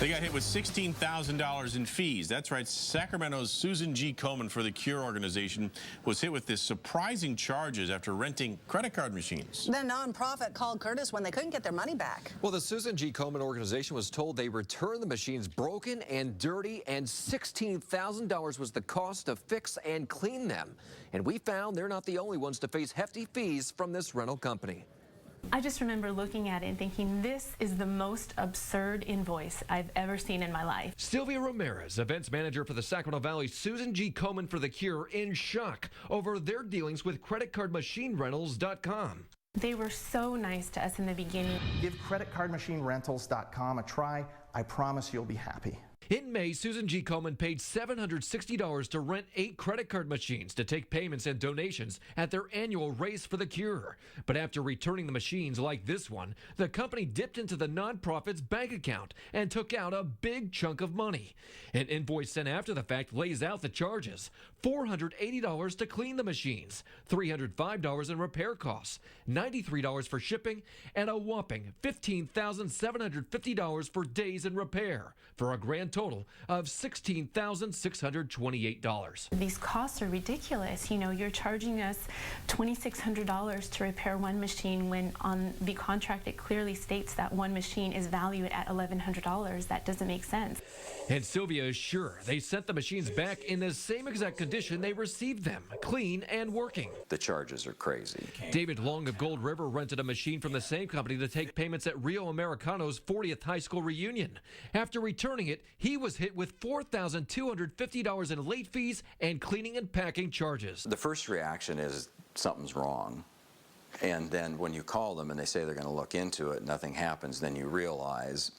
They got hit with $16,000 in fees. That's right. Sacramento's Susan G. Komen for the Cure organization was hit with this surprising charges after renting credit card machines. The nonprofit called Curtis when they couldn't get their money back. Well, the Susan G. Komen organization was told they returned the machines broken and dirty, and $16,000 was the cost to fix and clean them. And we found they're not the only ones to face hefty fees from this rental company. I just remember looking at it and thinking, this is the most absurd invoice I've ever seen in my life. Sylvia Ramirez, events manager for the Sacramento Valley Susan G. Komen for the Cure, in shock over their dealings with creditcardmachinerentals.com. They were so nice to us in the beginning. Give creditcardmachinerentals.com a try. I promise you'll be happy. In May, Susan G. Komen paid $760 to rent 8 credit card machines to take payments and donations at their annual Race for the Cure. But after returning the machines like this one, the company dipped into the nonprofit's bank account and took out a big chunk of money. An invoice sent after the fact lays out the charges: $480 to clean the machines, $305 in repair costs, $93 for shipping, and a whopping $15,750 for days in repair, for a grand total of $16,628. These costs are ridiculous. You know, you're charging us $2,600 to repair one machine when on the contract it clearly states that one machine is valued at $1,100. That doesn't make sense. And Sylvia is sure they sent the machines back in the same exact condition they received them, clean and working. The charges are crazy. David Long of Gold River rented a machine from the same company to take payments at Rio Americano's 40th high school reunion. After returning it, he was hit with $4,250 in late fees and cleaning and packing charges. The first reaction is something's wrong. And then when you call them and they say they're going to look into it, nothing happens, then you realize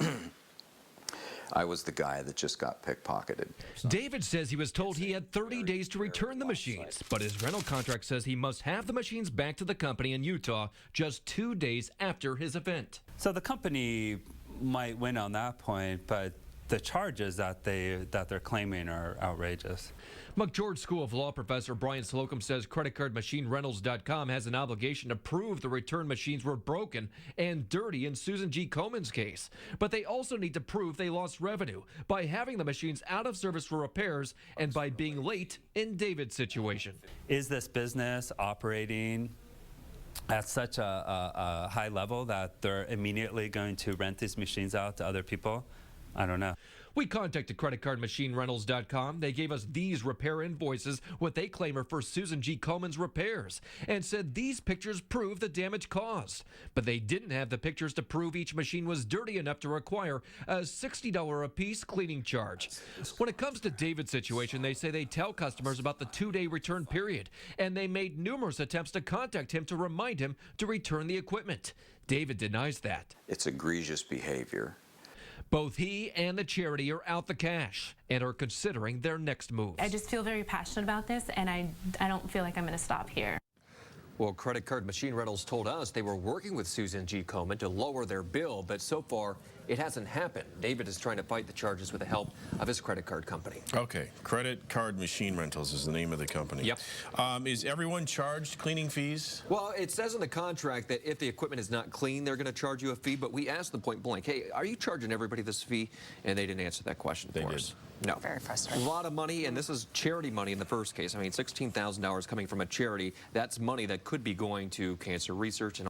I was the guy that just got pickpocketed. David says he was told he had 30 days to return the machines, but his rental contract says he must have the machines back to the company in Utah just 2 days after his event. So the company might win on that point, but the charges that they're claiming are outrageous. McGeorge School of Law professor Brian Slocum says creditcardmachinerentals.com has an obligation to prove the return machines were broken and dirty in Susan G. Komen's case. But they also need to prove they lost revenue by having the machines out of service for repairs and by being late in David's situation. Is this business operating at such a high level that they're immediately going to rent these machines out to other people? I don't know. We contacted creditcardmachinerentals.com. They gave us these repair invoices, what they claim are for Susan G. Komen's repairs, and said these pictures prove the damage caused. But they didn't have the pictures to prove each machine was dirty enough to require a $60 a piece cleaning charge. When it comes to David's situation, they say they tell customers about the 2-day return period, and they made numerous attempts to contact him to remind him to return the equipment. David denies that. It's egregious behavior. Both he and the charity are out the cash and are considering their next moves. I just feel very passionate about this, and I don't feel like I'm going to stop here. Well, Credit Card Machine Rentals told us they were working with Susan G. Komen to lower their bill, but so far it hasn't happened. David is trying to fight the charges with the help of his credit card company. Okay, Credit Card Machine Rentals is the name of the company. Yep. Is everyone charged cleaning fees? Well, it says in the contract that if the equipment is not clean, they're going to charge you a fee, but we asked them point blank, hey, are you charging everybody this fee? And they didn't answer that question for us. No. Very frustrating. A lot of money, and this is charity money in the first case. I mean, $16,000 coming from a charity, that's money that could be going to cancer research and